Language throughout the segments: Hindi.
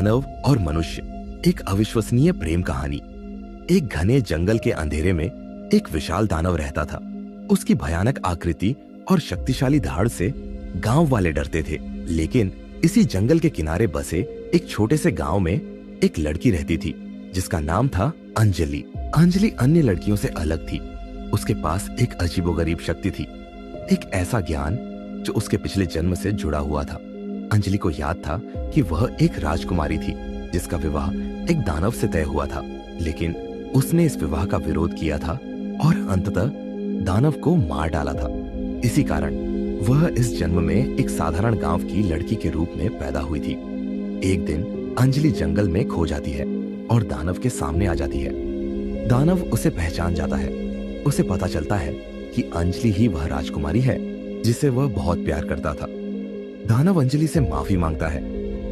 दानव और मनुष्य, एक अविश्वसनीय प्रेम कहानी। एक घने जंगल के अंधेरे में एक विशाल दानव रहता था। उसकी भयानक आकृति और शक्तिशाली धाड़ से गांव वाले डरते थे। लेकिन इसी जंगल के किनारे बसे एक छोटे से गांव में एक लड़की रहती थी जिसका नाम था अंजलि। अंजलि अन्य लड़कियों से अलग थी। उसके पास एक अजीबोगरीब शक्ति थी, एक ऐसा ज्ञान जो उसके पिछले जन्म से जुड़ा हुआ था। अंजलि को याद था कि वह एक राजकुमारी थी जिसका विवाह एक दानव से तय हुआ था, लेकिन उसने इस विवाह का विरोध किया था और अंततः दानव को मार डाला था। इसी कारण वह इस जन्म में एक साधारण गांव की लड़की के रूप में पैदा हुई थी। एक दिन अंजलि जंगल में खो जाती है और दानव के सामने आ जाती है। दानव उसे पहचान जाता है। उसे पता चलता है कि अंजलि ही वह राजकुमारी है जिसे वह बहुत प्यार करता था। दानव अंजलि से माफी मांगता है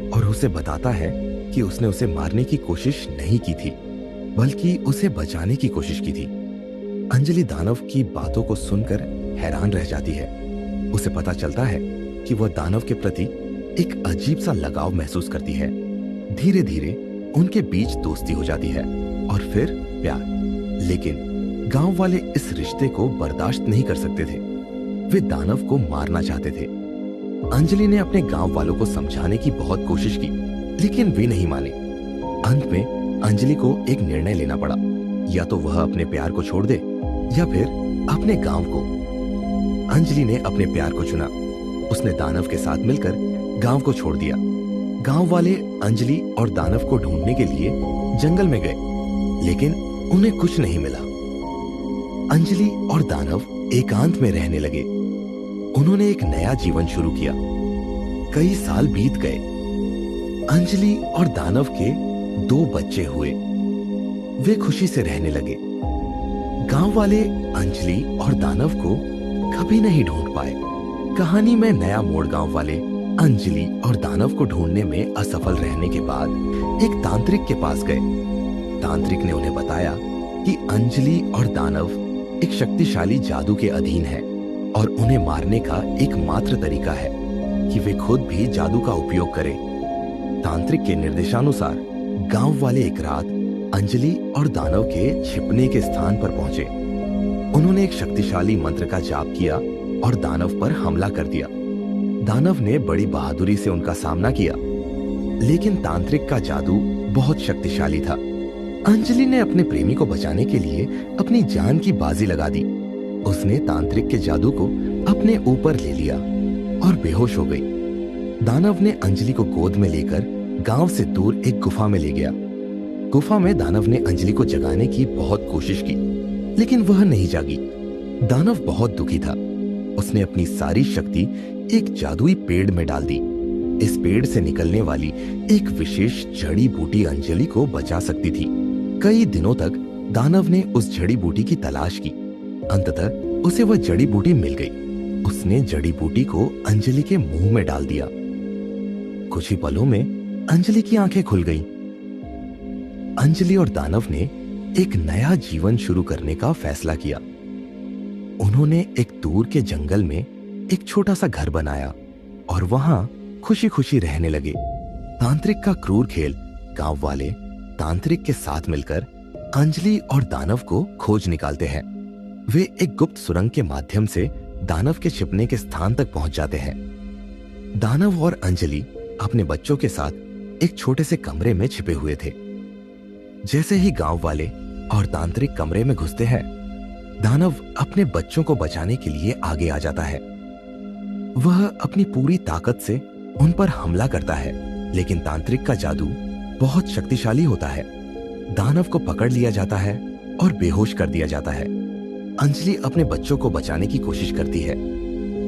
और उसे बताता है कि उसने उसे मारने की कोशिश नहीं की थी, बल्कि उसे बचाने की कोशिश की थी। अंजलि दानव की बातों को सुनकर हैरान रह जाती है। उसे पता चलता है कि वह दानव के प्रति एक अजीब सा लगाव महसूस करती है। धीरे धीरे उनके बीच दोस्ती हो जाती है और फिर प्यार। लेकिन गांव वाले इस रिश्ते को बर्दाश्त नहीं कर सकते थे। वे दानव को मारना चाहते थे। अंजलि ने अपने गांव वालों को समझाने की बहुत कोशिश की, लेकिन वे नहीं माने। अंत में अंजलि को एक निर्णय लेना पड़ा, या तो वह अपने प्यार को छोड़ दे या फिर अपने गांव को। अंजलि ने अपने प्यार को चुना। उसने दानव के साथ मिलकर गांव को छोड़ दिया। गांव वाले अंजलि और दानव को ढूंढने के लिए जंगल में गए, लेकिन उन्हें कुछ नहीं मिला। अंजलि और दानव एकांत में रहने लगे। उन्होंने एक नया जीवन शुरू किया। कई साल बीत गए। अंजलि और दानव के 2 बच्चे हुए। वे खुशी से रहने लगे। गांव वाले अंजलि और दानव को कभी नहीं ढूंढ पाए। कहानी में नया मोड़। गांव वाले अंजलि और दानव को ढूंढने में असफल रहने के बाद एक तांत्रिक के पास गए। तांत्रिक ने उन्हें बताया कि अंजलि और दानव एक शक्तिशाली जादू के अधीन है और उन्हें मारने का एकमात्र तरीका है कि वे खुद भी जादू का उपयोग करें। तांत्रिक के निर्देशानुसार गांव वाले एक रात अंजलि और दानव के छिपने के स्थान पर पहुंचे। उन्होंने एक शक्तिशाली मंत्र का जाप किया और दानव पर हमला कर दिया। दानव ने बड़ी बहादुरी से उनका सामना किया, लेकिन तांत्रिक का जादू बहुत शक्तिशाली था। अंजलि ने अपने प्रेमी को बचाने के लिए अपनी जान की बाजी लगा दी। उसने तांत्रिक के जादू को अपने ऊपर ले लिया और बेहोश हो गई। दानव ने अंजलि को गोद में लेकर गांव से दूर एक गुफा में ले गया। गुफा में दानव ने अंजलि को जगाने की बहुत कोशिश की, लेकिन वह नहीं जागी। दानव बहुत दुखी था। उसने अपनी सारी शक्ति एक जादुई पेड़ में डाल दी। इस पेड़ से निकलने वाली एक विशेष जड़ी बूटी अंजलि को बचा सकती थी। कई दिनों तक दानव ने उस जड़ी बूटी की तलाश की। अंततः उसे वह जड़ी बूटी मिल गई। उसने जड़ी बूटी को अंजलि के मुंह में डाल दिया। कुछ ही पलों में अंजलि की आंखें खुल गईं। अंजलि और दानव ने एक नया जीवन शुरू करने का फैसला किया। उन्होंने एक दूर के जंगल में एक छोटा सा घर बनाया और वहां खुशी खुशी रहने लगे। तांत्रिक का क्रूर खेल। गांव वाले तांत्रिक के साथ मिलकर अंजलि और दानव को खोज निकालते हैं। वे एक गुप्त सुरंग के माध्यम से दानव के छिपने के स्थान तक पहुंच जाते हैं। दानव और अंजलि अपने बच्चों के साथ एक छोटे से कमरे में छिपे हुए थे। जैसे ही गांव वाले और तांत्रिक कमरे में घुसते हैं, दानव अपने बच्चों को बचाने के लिए आगे आ जाता है। वह अपनी पूरी ताकत से उन पर हमला करता है, लेकिन तांत्रिक का जादू बहुत शक्तिशाली होता है। दानव को पकड़ लिया जाता है और बेहोश कर दिया जाता है। अंजलि अपने बच्चों को बचाने की कोशिश करती है,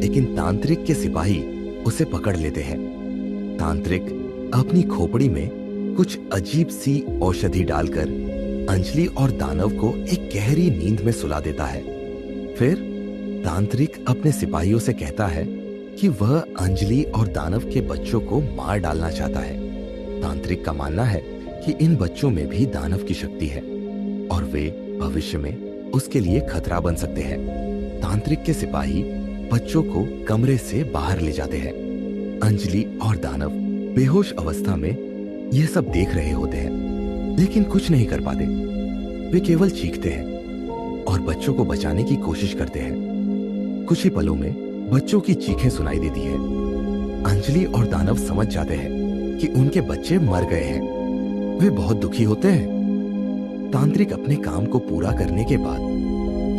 लेकिन तांत्रिक के सिपाही उसे पकड़ लेते हैं। तांत्रिक अपनी खोपड़ी में कुछ अजीब सी औषधि डालकर अंजलि और दानव को एक गहरी नींद में सुला देता है। फिर तांत्रिक अपने सिपाहियों से कहता है कि वह अंजलि और दानव के बच्चों को मार डालना चाहता है। तांत्रिक का मानना है कि इन बच्चों में भी दानव की शक्ति है और वे भविष्य में उसके लिए खतरा बन सकते हैं। तांत्रिक के सिपाही बच्चों को कमरे से बाहर ले जाते हैं। अंजलि और दानव बेहोश अवस्था में यह सब देख रहे होते हैं, लेकिन कुछ नहीं कर पाते। वे केवल चीखते हैं और बच्चों को बचाने की कोशिश करते हैं। कुछ ही पलों में बच्चों की चीखें सुनाई देती है। अंजलि और दानव समझ जाते हैं कि उनके बच्चे मर गए हैं। वे बहुत दुखी होते हैं। तांत्रिक अपने काम को पूरा करने के बाद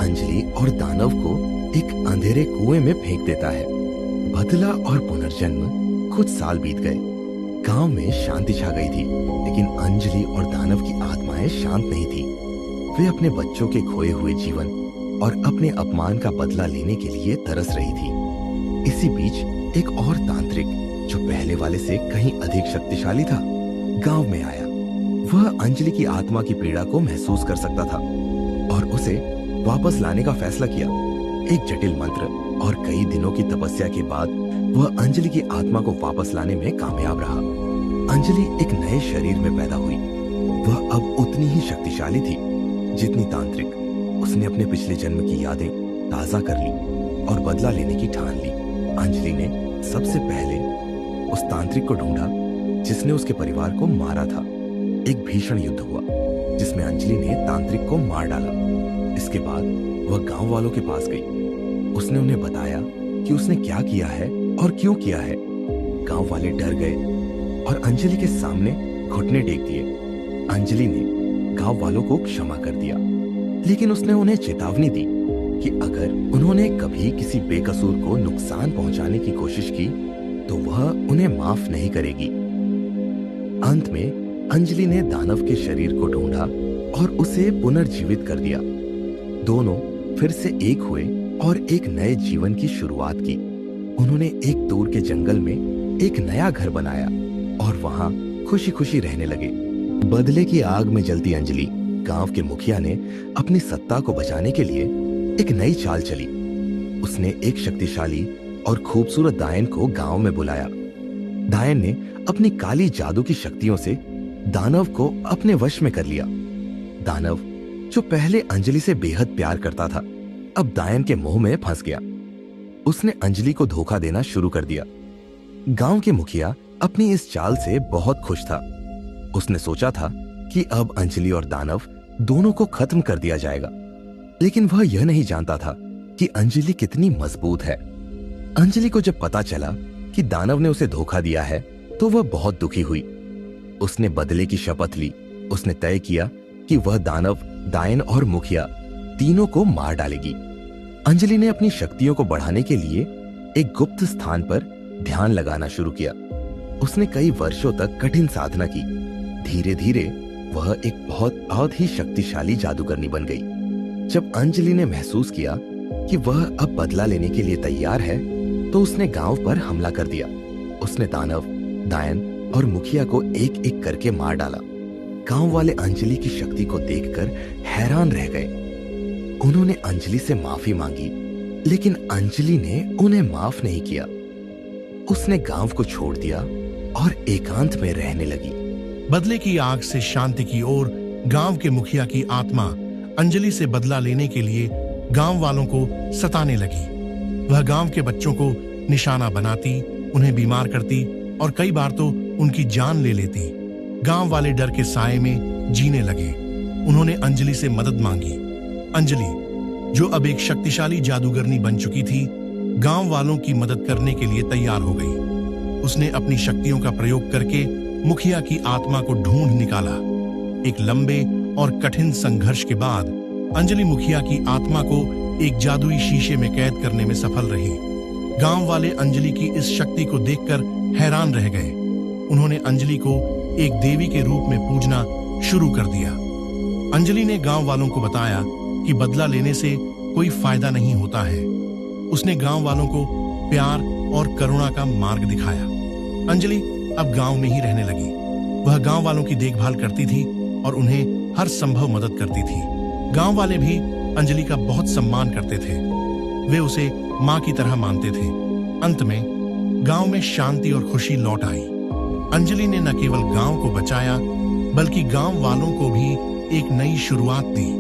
अंजलि और दानव को एक अंधेरे कुएं में फेंक देता है। बदला और पुनर्जन्म। कुछ साल बीत गए। गांव में शांति छा गई थी, लेकिन अंजलि और दानव की आत्माएं शांत नहीं थी। वे अपने बच्चों के खोए हुए जीवन और अपने अपमान का बदला लेने के लिए तरस रही थी। इसी बीच एक और तांत्रिक, जो पहले वाले से कहीं अधिक शक्तिशाली था, गांव में आया। वह अंजलि की आत्मा की पीड़ा को महसूस कर सकता था और उसे वापस लाने का फैसला किया। एक जटिल मंत्र और कई दिनों की तपस्या के बाद वह अंजलि की आत्मा को वापस लाने में कामयाब रहा। अंजलि एक नए शरीर में पैदा हुई। वह अब उतनी ही शक्तिशाली थी जितनी तांत्रिक। उसने अपने पिछले जन्म की यादें ताजा कर ली और बदला लेने की ठान ली। अंजलि ने सबसे पहले उस तांत्रिक को ढूंढा जिसने उसके परिवार को मारा था। एक भीषण युद्ध हुआ जिसमें अंजलि ने तांत्रिक को मार डाला। इसके बाद वह गांव वालों के पास गई। उसने उन्हें बताया कि उसने क्या किया है और क्यों किया है। गांव वाले डर गए और अंजलि के सामने घुटने टेक दिए। अंजलि ने गांव वालों को क्षमा कर दिया, लेकिन उसने उन्हें चेतावनी दी कि अगर उन्होंने कभी किसी बेकसूर को नुकसान पहुंचाने की कोशिश की तो वह उन्हें माफ नहीं करेगी। अंत में अंजलि ने दानव के शरीर को ढूंढा और उसे पुनर्जीवित कर दिया। दोनों फिर से एक हुए और एक नए जीवन की शुरुआत की। उन्होंने एक दूर के जंगल में एक नया घर बनाया और वहां खुशी खुशी रहने लगे। बदले की आग में जलती अंजलि, गांव के मुखिया ने अपनी सत्ता को बचाने के लिए एक नई चाल चली। उसने एक शक्तिशाली और खूबसूरत दायन को गांव में बुलाया। दायन ने अपनी काली जादू की शक्तियों से दानव को अपने वश में कर लिया। दानव, जो पहले अंजलि से बेहद प्यार करता था, अब दायन के मोह में फंस गया। उसने अंजलि को धोखा देना शुरू कर दिया। गांव के मुखिया अपनी इस चाल से बहुत खुश था। उसने सोचा था कि अब अंजलि और दानव दोनों को खत्म कर दिया जाएगा, लेकिन वह यह नहीं जानता था कि अंजलि कितनी मजबूत है। अंजलि को जब पता चला कि दानव ने उसे धोखा दिया है तो वह बहुत दुखी हुई। उसने बदले की शपथ ली। उसने तय किया कि वह दानव, दायन और मुखिया तीनों को मार डालेगी। अंजलि ने अपनी शक्तियों को बढ़ाने के लिए एक गुप्त स्थान पर ध्यान लगाना शुरू किया। उसने कई वर्षों तक कठिन साधना की। धीरे धीरे वह एक बहुत ही शक्तिशाली जादूगरनी बन गई। जब अंजलि ने महसूस किया कि वह अब बदला लेने के लिए तैयार है, तो उसने गांव पर हमला कर दिया। उसने दानव, दायन और मुखिया को एक एक करके मार डाला। गांव वाले अंजलि की शक्ति को देखकर हैरान रह गए। उन्होंने अंजलि से माफी मांगी, लेकिन अंजलि ने उन्हें माफ नहीं किया। उसने गांव को छोड़ दिया और एकांत में रहने लगी। बदले की आग से शांति की ओर गांव के मुखिया की आत्मा अंजलि से बदला लेने के लिए गांव वालों को सताने लगी। वह गांव के बच्चों को निशाना बनाती, उन्हें बीमार करती और कई बार तो उनकी जान ले लेती। गांव वाले डर के साए में जीने लगे। उन्होंने अंजलि से मदद मांगी। अंजलि, जो अब एक शक्तिशाली जादूगरनी बन चुकी थी, गांव वालों की मदद करने के लिए तैयार हो गई। उसने अपनी शक्तियों का प्रयोग करके मुखिया की आत्मा को ढूंढ निकाला। एक लंबे और कठिन संघर्ष के बाद अंजलि मुखिया की आत्मा को एक जादुई शीशे में कैद करने में सफल रही। गांव वाले अंजलि की इस शक्ति को देखकर हैरान रह गए। उन्होंने अंजलि को एक देवी के रूप में पूजना शुरू कर दिया। अंजलि ने गांव वालों को बताया कि बदला लेने से कोई फायदा नहीं होता है। उसने गांव वालों को प्यार और करुणा का मार्ग दिखाया। अंजलि अब गांव में ही रहने लगी। वह गांव वालों की देखभाल करती थी और उन्हें हर संभव मदद करती थी। गांव वाले भी अंजलि का बहुत सम्मान करते थे। वे उसे मां की तरह मानते थे। अंत में गांव में शांति और खुशी लौट आई। अंजलि ने न केवल गांव को बचाया, बल्कि गांव वालों को भी एक नई शुरुआत दी।